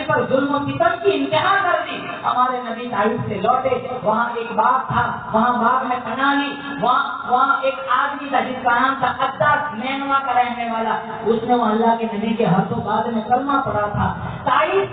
پر ظلم و ستم کی انتہا کر دی. ہمارے نبی طائف سے لوٹے. وہاں ایک باغ تھا, وہاں باغ میں پناہ لی. وہاں ایک آدمی تھا جس کا نام تھا عداس, نینوا کا رہنے والا. اس نے وہاں اللہ کے نبی کے ہاتھوں بعد میں کلمہ پڑھا تھا. طائف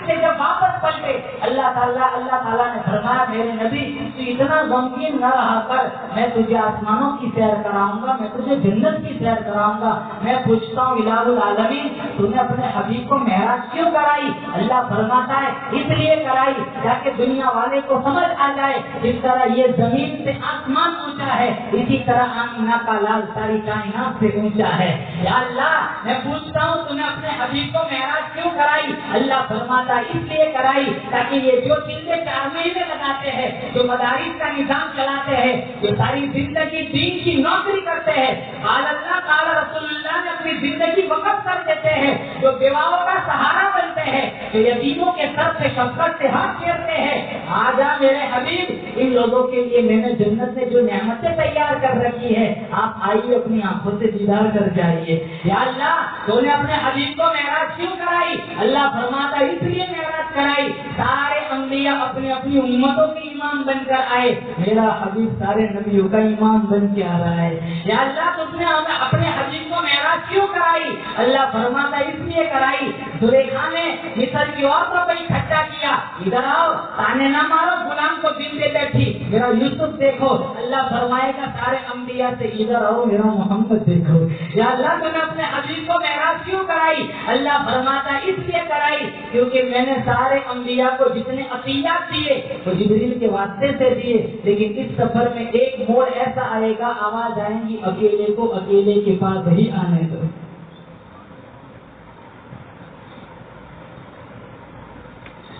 سے جب واپس پلٹے, اللہ تعالیٰ نے فرمایا میرے نبی تو اتنا غمگین نہ رہا کر, میں تجھے آسمانوں کی سیر کراؤں گا, میں تجھے جنت کی سیر کراؤں گا. میں پوچھتا ہوں الہ العالمین, تو نے اپنے حبیب کو معراج کیوں کرائی؟ اللہ فرماتا ہے اس لیے کرائی تاکہ دنیا والے کو سمجھ آ جائے جس طرح یہ زمین سے آسمان اونچا ہے, اسی طرح آمینہ کا لال ساری کائنات سے اونچا ہے. یا اللہ میں پوچھتا ہوں تو نے اپنے حبیب کو معراج کیوں کرائی؟ اللہ فرماتا ہے اس لیے کرائی تاکہ یہ جو چلے 4 مہینے لگاتے ہیں, جو مدارس کا نظام چلاتے ہیں, جو ساری زندگی دین کی نوکری کرتے ہیں, قال اللہ قال رسول اللہ نے اپنی زندگی وقف کر دیتے ہیں, جو بیواؤں کا سہارا بنتے ہیں, جو یتیموں کے سر سے شفقت سے ہاتھ پھیرتے ہیں. آجا میرے حبیب, ان لوگوں کے لیے میں نے جنت میں جو نعمتیں تیار کر رکھی ہے, آپ آئیے اپنی آنکھوں سے دیدار کر جائیے. یا اللہ تو نے اپنے حبیب کو معراج کیوں کرائی؟ اللہ فرماتا اس لیے معراج کرائی سارے انبیاء اپنی اپنی امتوں کے امام بن کر آئے, میرا حبیب سارے نبیوں کا امام بن کے آ رہا ہے. یا اللہ تم نے اپنے حبیب کو معراج کیوں کرائی؟ اللہ فرماتا اس لیے کرائی زلیخا نے مصر کی عورتوں کو اکٹھا کیا, ادھر آؤ, تانے نہ مارو, غلام کو دل دے بیٹھی, میرا یوسف دیکھو. اللہ فرمائے گا سارے انبیاء سے ادھر آؤ, میرا محمد دیکھو. یا اللہ تم نے اپنے حبیب کو معراج کیوں کرائی؟ اللہ فرماتا اس لیے کرائی کیونکہ میں نے سارے انبیاء کو جتنے عطیات دیے وہ جبریل کے واسطے سے دیے, لیکن اس سفر میں ایک موڑ ایسا آئے گا, آواز آئیں گی اکیلے کو اکیلے کے پاس ہی آنے دو.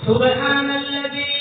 سبحان الذي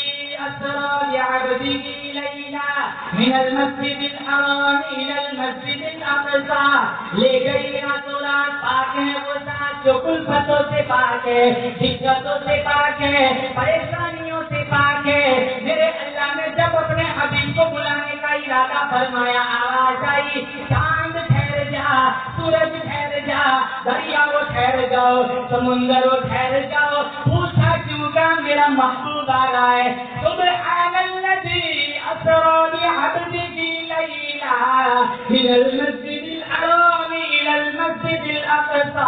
أسرى بعبده ليلا من المسجد الحرام إلى المسجد الأقصى. لے گئی رسولات پاک ہے وہ ذات جو کلفتوں سے پاک ہے, دقتوں سے پاک ہے, پریشانیوں سے پاک ہے. میرے اللہ نے جب اپنے حبیب کو بلانے کا ارادہ فرمایا, آواز آئی چاند ٹھہر جا, سورج ٹھہر جا, دریاؤں ٹھہر جاؤ, سمندروں ٹھہر جاؤ. پوچھا کیوں کا میرا محبوب آ رہا ہے. سبحان الذی اسری بعبدہ لیلا من المسجد الحرام الی المسجد الاقصی.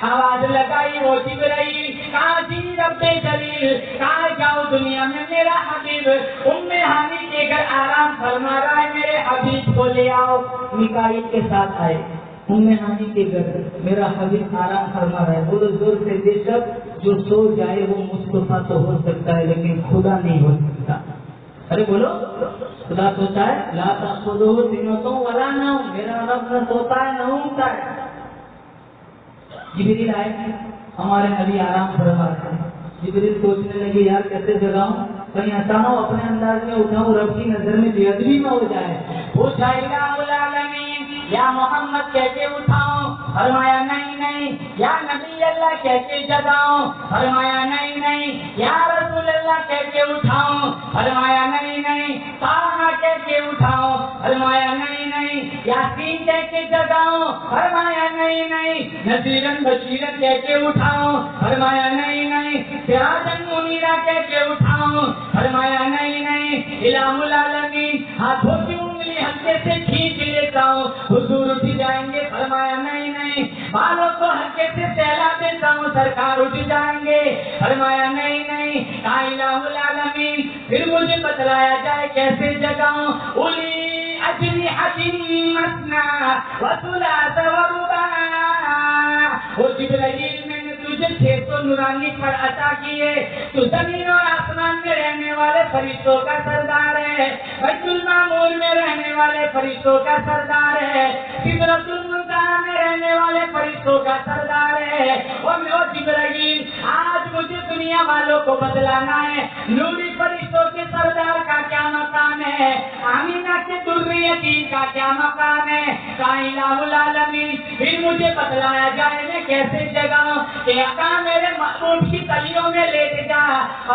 آواز لگائی وہ جبرائیل, کہاں جی رب جلیل, کہاں جاؤ دنیا میں میرا حبیب ام ہانی کے گھر آرام فرما رہا ہے, میرے حبیب کو لے آؤ. میکائیل کے ساتھ آئے ام ہانی کے گھر, میرا حبیب آرام فرما رہا ہے. بولو زور سے, بے شک جو سو جائے وہ مصطفیٰ تو ہو سکتا ہے لیکن خدا نہیں ہو سکتا. ارے بولو, خدا سوتا ہے, لا تأخذہ سنۃ ولا نوم, میرا رب نہ سوتا ہے نہ اونگتا ہے. جبریل آئے, ہمارے نبی آرام فرما رہے ہیں. جبریل سوچنے لگے یار کیسے جگاؤں, کہیں ہٹاؤ, اپنے انداز میں اٹھاؤں, رب کی نظر میں بے ادبی نہ ہو جائے. پوچھا الہ العالمین یا محمد کیسے اٹھاؤں؟ فرمایا نہیں
نہیں یا نبی اللہ کہہ کے جگاؤں، فرمایا نہیں یا رسول اللہ کہہ کے اٹھاؤں، فرمایا نہیں طٰہٰ کہہ کے اٹھاؤں، فرمایا نہیں یاسین کہہ کے جگاؤں، فرمایا نہیں نذیرن بشیرن کہہ کے اٹھاؤں، فرمایا نہیں سراجن منیرا کہہ کے اٹھاؤں، فرمایا نہیں الہ العالمین ہاتھوں کی انگلی ہلکے سے کھینچ لیتا ہوں، حضور اٹھ جائیں گے، فرمایا نہیں بالوں کو ہلکے سے سہلا دیتا ہوں، سرکار اٹھ جائیں گے، فرمایا نہیں کہا الہ العالمین پھر مجھے بتلایا جائے کیسے جگاؤں، اولی اجنحۃ مثنی وثلاث ورباع، او جبرائیل میں نے تجھے 600 نورانی پر عطا کیے، تو زمین اور آسمان میں رہنے والے فرشتوں کا سردار ہے، بیت المعمور میں رہنے والے فرشتوں کا سردار ہے، سدرۃ المنتہی میں رہنے والے فرشتوں کا سردار ہے، اور جبرائیل آج مجھے دنیا والوں کو بتلانا ہے نوری فرشتوں کے سردار کا کیا مقام ہے، آمینہ کے دُرِّ یتیم کا کیا مقام ہے، کہا الہ العالمین پھر مجھے بتلایا جائے میں کیسے جگاؤں، کہ آقا میرے محبوب کی تلیوں میں لیٹ جا،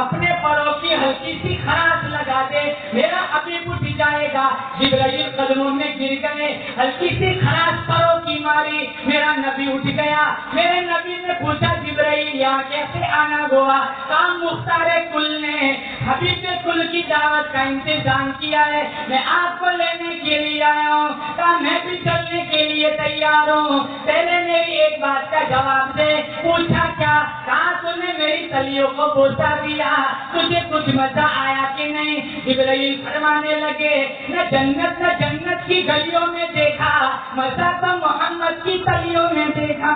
اپنے پروں کی ہلکی سی خراش لگا دے، میرا حبیب اٹھ جائے گا، جبرائیل قدموں میں گر گئے، ہلکی سی خراش پروں کی ماری، میرا نبی اٹھ گیا، میرے نبی نے پوچھا جبرائیل یہاں کیسے آنا ہوا، کام مختار کل نے حبیب کل کی دعوت کا انتظام کیا ہے، میں آپ کو لینے کے لیے آیا ہوں، کہا میں بھی چلنے کے لیے تیار ہوں، پہلے میری ایک بات کا جواب دے، پوچھا کیا، کہا تم نے میری تلیوں کو بوسا دیا، تجھے کچھ مزہ آیا کہ نہیں، جبرائیل فرمانے لگے نہ جنت کی گلیوں میں دیکھا، مزہ تو محمد کی تلیوں میں دیکھا،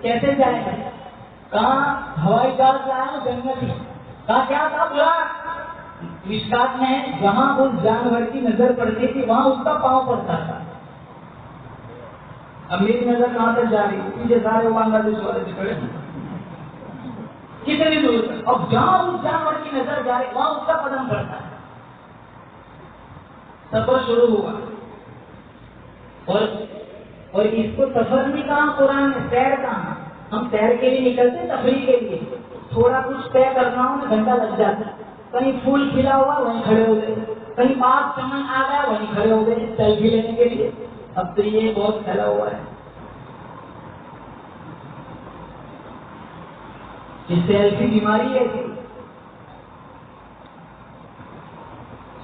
کیسے جائے گا، کہاں ہوائی جہاز لایا جنت ہی، کہا کیا تھا برا، مشکات میں جہاں اس جانور کی نظر پڑتی تھی وہاں اس کا پاؤں پڑتا تھا، اب میری نظر کہاں تک جا رہی ہے، پیچھے سارے بنگلہ دیش والے کھڑے کتنی دور تک، اب جہاں اس جانور کی نظر جا رہی وہاں اس کا قدم پڑتا ہے، سفر شروع ہوا، اور اس کو سفر نہیں کہا قرآن نے، سیر کہا، ہم سیر کے لیے نکلتے تفریح کے لیے، تھوڑا کچھ طے کرنا ہو نا گھنٹہ لگ جاتا ہے، کہیں پھول کھلا ہوا وہیں کھڑے ہو گئے، کہیں باغ چمن آ گیا وہیں کھڑے ہو گئے سیلفی لینے کے لیے، اب تو یہ بہت پھیلا ہوا ہے، یہ سیلفی بیماری ہے،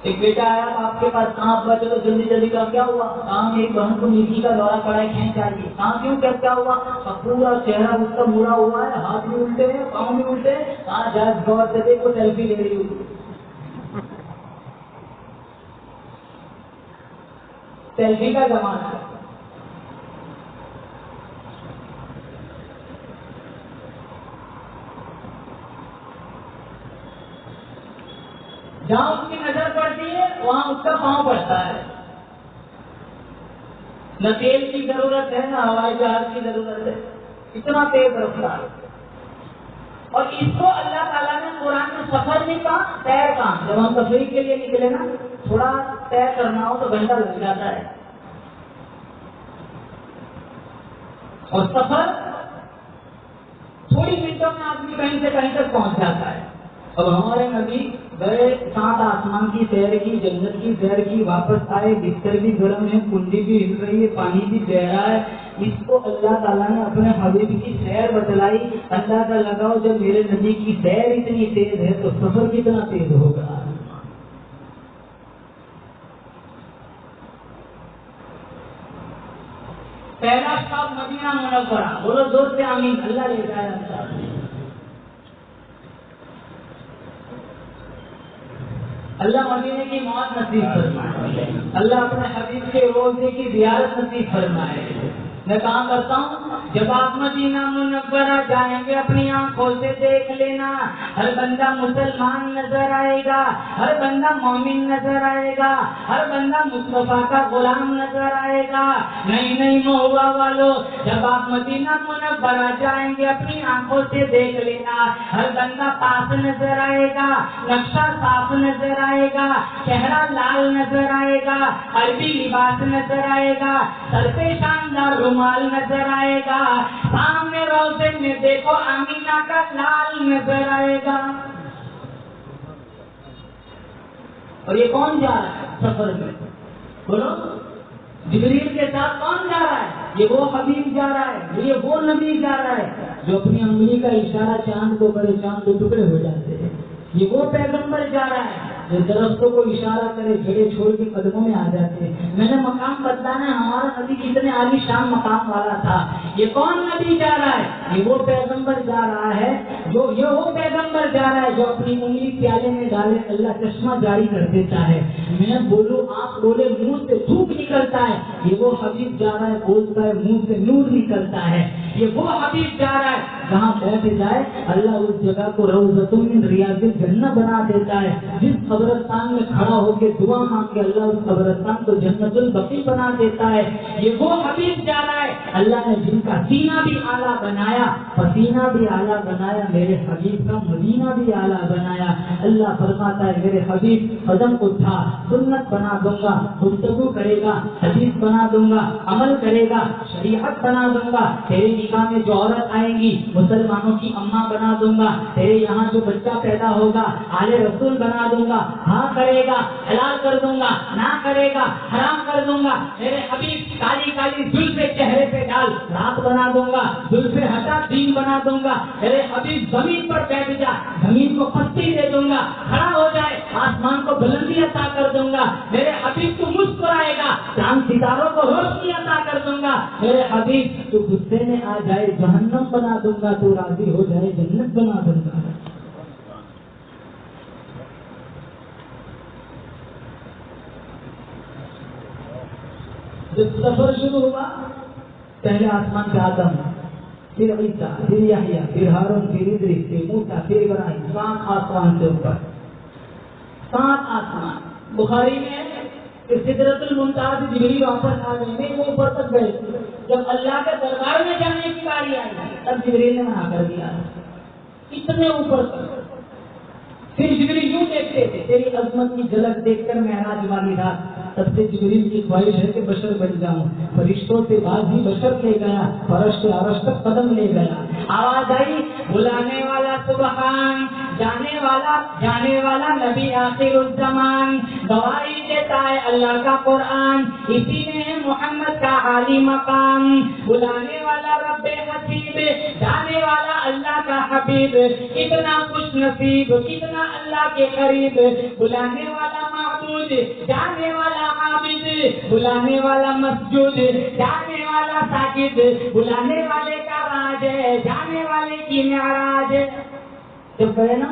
ایک بیٹا آیا آپ کے پاس، کہاں ابا چلو جلدی کا کیا ہوا، کہاں ایک بہن کو نیکی کا دورہ پڑا ہے کھینچ آئیے، کہاں کیوں کیا ہوا، پورا چہرہ اس کا مڑا ہوا ہے، ہاتھ بھی الٹے ہیں پاؤں بھی الٹے ہیں، کہاں جائے غور سے دیکھو سیلفی لے رہی ہوئی، سیلفی کا زمانہ ہے، جہاں اس کی نظر پڑتی ہے وہاں اس کا پاؤں پڑتا ہے، نہ تیل کی ضرورت ہے نہ ہوائی جہاز کی ضرورت ہے، اتنا تیز رفتار، اور اس کو اللہ تعالیٰ نے قرآن میں سفر نہیں کہا، سیر کہا، جب ہم تفریح کے لیے نکلے نا تھوڑا طے کرنا ہو تو گھنٹہ لگ جاتا ہے، اور سفر تھوڑی منٹوں میں آدمی کہیں سے کہیں تک پہنچ جاتا ہے، اب ہمارے نبی گئے 7 آسمان کی سیر کی، جنت کی سیر کی، واپس آئے، بستر بھی گرم ہے، کنڈی بھی ہل رہی ہے، پانی بھی بہ رہا ہے، اس کو اللہ تعالیٰ نے اپنے حبیب کی سیر بتلائی، اللہ کا لگاؤ جب میرے نبی کی سیر اتنی تیز ہے تو سفر کتنا تیز ہوگا، پہلا اسٹاپ مدینہ منورہ، بولو زور سے آمین، اللہ لے جائے، اللہ مدینے کی موت نصیب فرمائے، اللہ اپنے حبیب کے روضے کی زیارت نصیب فرمائے، میں کہا کرتا ہوں جب آپ مدینہ منورہ جائیں گے اپنی آنکھوں سے دیکھ لینا، ہر بندہ مسلمان نظر آئے گا، ہر بندہ مومن نظر آئے گا، ہر بندہ مصطفیٰ کا غلام نظر آئے گا۔ نہیں مہوا والو، جب آپ مدینہ منورہ جائیں گے اپنی آنکھوں سے دیکھ لینا، ہر بندہ پاک نظر آئے گا، نقشہ صاف نظر آئے گا، چہرہ لال نظر آئے گا، عربی لباس نظر آئے گا، سر پہ شاندار رومال نظر آئے گا، سامنے روضے میں دیکھو آمینہ کا لال نظر آئے گا۔ اور یہ کون جا رہا ہے سفر میں؟ بولو، جبریل کے ساتھ کون جا رہا ہے؟ یہ وہ حبیب جا رہا ہے، یہ وہ نبی جا رہا ہے جو اپنی انگلی کا اشارہ چاند کو کرے چاند کے ٹکڑے ہو جاتے ہیں۔ یہ وہ پیغمبر جا رہا ہے جو درختوں کو اشارہ کرے جڑے چھوڑ کے قدموں میں آ جاتے ہیں۔ میں نے مقام بتانا ہے، ہمارا نبی کتنے عالی شان مقام والا تھا۔ یہ کون نبی جا رہا ہے؟ یہ وہ پیغمبر جا رہا ہے جو اپنی انگلی پیالے میں ڈالے اللہ چشمہ جاری کر دیتا ہے، میں بولوں آپ بولے منہ سے دھوپ نکلتا ہے، یہ وہ حبیب جا رہا ہے بولتا ہے منہ سے نور نکلتا ہے۔ یہ وہ حبیب جا رہا ہے جہاں بیٹھ جائے اللہ اس جگہ کو روضۃ من ریاض الجنہ بنا دیتا ہے۔ جس قبرستان میں کھڑا ہو کے دعا مانگ کے اللہ اس قبرستان کو جنت البقیع بنا دیتا ہے۔ یہ وہ حبیب جا رہا ہے اللہ نے جن کا سینہ بھی اعلیٰ بنایا، پسینہ بھی اعلیٰ بنایا، میرے حبیب کا مدینہ بھی اعلیٰ بنایا۔ اللہ فرماتا ہے میرے حبیب قدم اٹھا، سنت بنا دوں گا، گفتگو کرے گا، حدیث بنا دوں گا، عمل کرے گا، شریعت بنا دوں گا، تیرے نکاح میں جو عورت آئیں گی مسلمانوں کی اماں بنا دوں گا، تیرے یہاں جو بچہ پیدا ہوگا آل رسول بنا دوں گا، ہاں کرے گا حلال کر دوں گا، نہ کرے گا حرام کر دوں گا۔ میرے حبیب کالی کالی زلفیں چہرے پہ ڈال، رات بنا دوں گا، زلفیں ہٹا دین بنا دوں گا۔ میرے حبیب زمین پر بیٹھ جا، زمین کو پستی دے دوں گا، کھڑا ہو جائے آسمان کو بلندی عطا کر دوں گا۔ میرے حبیب تو مسکرائے گا، چاند ستاروں کو روشنی عطا کر دوں گا۔ میرے حبیب تو غصے میں آ جائے جہنم بنا دوں گا، تو راضی ہو جائے جنت بنا دوں گا۔ جب سفر شروع ہوا پہلے آسمان پہ آدم، پھر عیسیٰ، پھر یحییٰ، پھر ہارون، پھر ادریس، پھر موسیٰ، پھر ابراہیم، 7 آسمان سے اوپر، 7 آسمان۔ بخاری میں کہ سدرۃ المنتہا سے جبریل واپس آ گئے، نہیں وہ اوپر تک گئے۔ جب اللہ کے دربار میں جانے کی باری آئی تب جبریل نے منع کر دیا، اتنے اوپر تک۔ پھر جبریل یوں دیکھتے تھے، تیری عظمت کی جھلک دیکھ کر معراج والی رات تب سے جبریل کی خواہش ہے کہ بشر بن جاؤں، فرشتوں سے بعد ہی بشر لے گیا، فرش سے عرش تک قدم لے گیا۔ آواز آئی بلانے والا سبحان، جانے والا نبی آخر الزمان، گواہی دیتا ہے اللہ کا قرآن، اسی میں ہے محمد کا عالی مقام۔ بلانے والا رب حسیب، جانے والا اللہ کا حبیب، کتنا خوش نصیب، کتنا اللہ کے قریب۔ بلانے والا معبود، جانے والا عابد، بلانے والا مسجود، جانے والا ساجد، بلانے والے کا راج ہے، جانے والے کی معراج ہے۔ جب گئے نا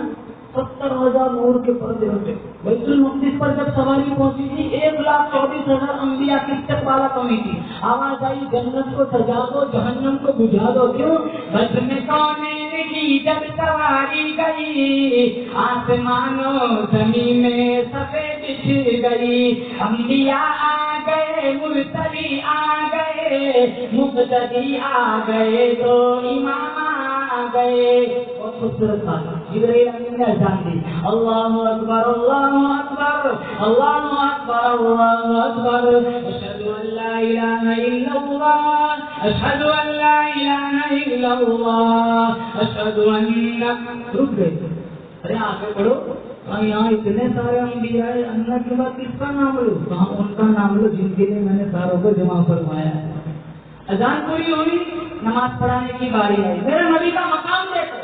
70,000 نور کے پردے ہوتے، بیت المقدس پر جب سواری پہنچی تھی 1,24,000 انبیاء کی استقبالہ کمی تھی۔ آواز آئی جنت کو سجا دو، جہنم کو بجھا دو۔ کیوں؟ بزم کونین کی جب سواری گئی، آسمان و زمین میں صفیں بچھ گئی، انبیاء آ گئے، مرسلی آ گئے، مقتدی آ گئے، تو امام آ گئے۔ بہت خوبصورت بات جبرائیل امین نے اذان دی، اللہ اکبر اللہ اکبر اللہ اکبر اللہ اکبر، اشہد ان لا الہ الا اللہ اشہد ان لا الہ الا اللہ اشہد ان۔ رک گئے، ارے آگے بڑھو، یہاں اتنے سارے انبیاء ہیں، اللہ کے بعد کس کا نام لو؟ کہاں ان کا نام لو جن کے لیے میں نے ساروں کو جمع فرمایا ہے۔ اذان پوری ہوئی، نماز پڑھانے کی باری آئی، میرے نبی کا مقام دیکھو،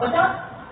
50।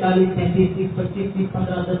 40, 33, 30, 25, 30, 15, 10,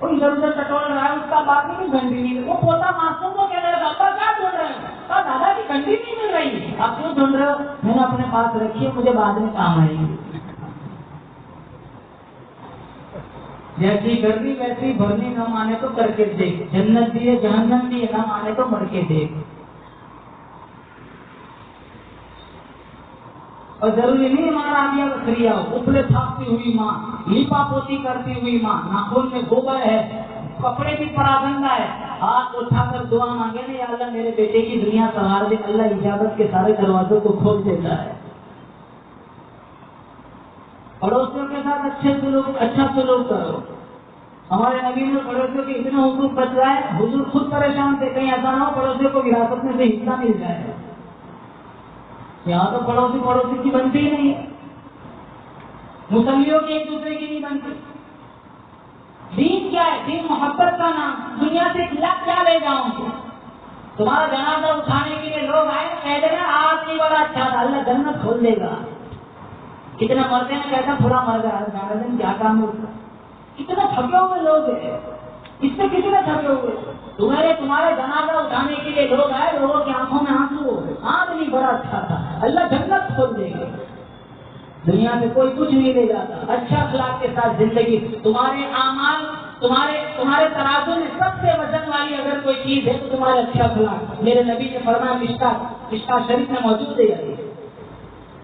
وہ ادھر ادھر ٹٹول رہا ہے، اس کا باپ کی گھنٹی نہیں، وہ پوتا معصوم کو کہہ رہا ہے ابا کیا ڈھونڈ رہے ہیں؟ کہا دادا کی گھنٹی نہیں مل رہی، آپ کیوں ڈھونڈ رہے ہو؟ میں نے اپنے پاس رکھی ہے، مجھے بعد میں کام آئے گی۔ جیسی گرمی ویسی بھرنی، نہ مانے تو کر کے دیکھ، جنت بھی ہے جہنم بھی ہے، نہ مانے تو مر کے دیکھ۔ اور ضروری نہیں مارا دیا بکریا ہو، اپلے تھاپتی ہوئی ماں، لیپا پوتی کرتی ہوئی ماں، ناخن میں گوبر ہے، کپڑے بھی پراگندہ ہے، ہاتھ اٹھا کر دعا مانگے نا، یا اللہ میرے بیٹے کی دنیا سنوار دے، اللہ اجابت کے سارے دروازوں کو کھول دیتا ہے۔ پڑوسیوں کے ساتھ اچھا سلوک کرو۔ ہمارے نبی نے پڑوسیوں کے اتنے حقوق بتلائے، حضور خود پریشان تھے کہیں ایسا نہ ہو پڑوسیوں کو وراثت میں سے حصہ مل جائے۔ یہاں تو پڑوسی کی بنتی ہی نہیں ہے، مسلمانوں کی ایک دوسرے کی نہیں بنتی۔ دین کیا ہے؟ دین محبت کا نام۔ دنیا سے کیا لے جاؤں گے؟ تمہارا جنازہ اٹھانے کے لیے لوگ آئے، کہہ دیں گے آج نہیں بڑا اچھا تھا، اللہ جنت کھول دے گا۔ کتنا مرتے ہیں، کہتا تھوڑا مر گیا، دن کیا کام ہوتا، کتنا تھکے ہوئے لوگ ہیں، اس سے کتنے تھکے ہوئے۔ تمہارے جنازہ اٹھانے کے لیے لوگ آئے، لوگوں کی آنکھوں میں آنسو ہو گئے، آج نہیں بڑا اچھا تھا، اللہ جنت کھول دے گا۔ دنیا سے کوئی کچھ نہیں لے جاتا، اچھا اخلاق کے ساتھ زندگی۔ تمہارے اعمال، تمہارے ترازو میں سب سے وزن والی اگر کوئی چیز ہے تو تمہارے اچھا اخلاق۔ میرے نبی نے فرمایا، مشکات شریف میں موجود ہے،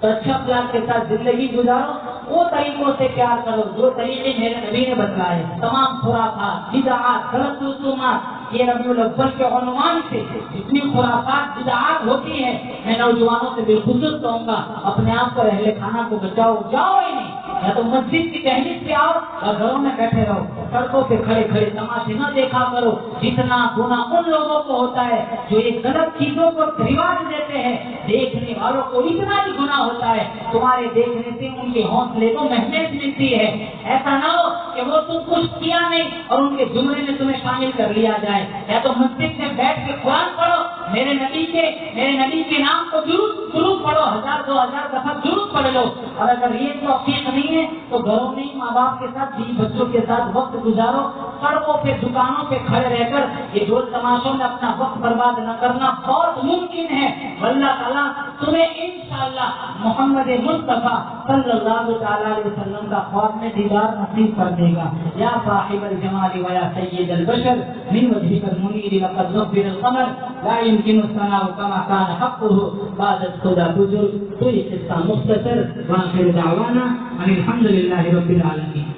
تو اچھا اخلاق کے ساتھ زندگی گزارو، وہ طریقوں سے پیار کرو جو طریقے میرے نبی نے بتلائے۔ تمام خرافات، بدعات، غلط رسومات، یہ ربیع الاول کے عنوان سے جتنی خرافات بدعات ہوتی ہیں، میں نوجوانوں سے بالخصوص کہوں گا اپنے آپ کو، اہل خانہ کو بچاؤ، جاؤ ہی نہیں، یا تو مسجد کی تحریر پہ آؤ اور گھروں میں بیٹھے رہو، سڑکوں پہ کھڑے کھڑے تماشے نہ دیکھا کرو۔ جتنا گناہ ان لوگوں کو ہوتا ہے جو یہ غلط چیزوں کو رواج دیتے ہیں، دیکھنے والوں کو اتنا ہی گناہ ہوتا ہے۔ تمہارے دیکھنے سے ان کے حوصلے کو مہمیز ملتی ہے۔ ایسا نہ ہو کہ وہ تم کچھ کیا نہیں اور ان کے زمرے میں تمہیں شامل کر لیا جائے۔ یا تو مسجد میں بیٹھ کے قرآن پڑھو، میرے نبی کے نام کو درود پڑھو، 1000-2000 دفعہ درود پڑھ لو۔ اور اگر یہ توفیق نہیں ہے تو گھروں میں ماں باپ کے ساتھ، بیوی بچوں کے ساتھ وقت گزارو۔ سڑکوں پہ، دکانوں پہ کھڑے رہ کر یہ ڈھول تماشوں میں اپنا وقت برباد نہ کرنا بہت ممکن ہے۔ اللہ تعالیٰ تمہیں انشاءاللہ محمد مصطفیٰ صلی اللہ علیہ وسلم کا خواب میں دیدار نصیب کر دے گا۔ یا صاحب الجمال و یا سید البشر من وجهك المنیر لقد نبر القمر لا يمكن الثناء كما كان حقه بعد الخدا بزرگ۔ تو یہ قصہ مختصر، وآخر دعوانا ان الحمد للہ رب العالمین۔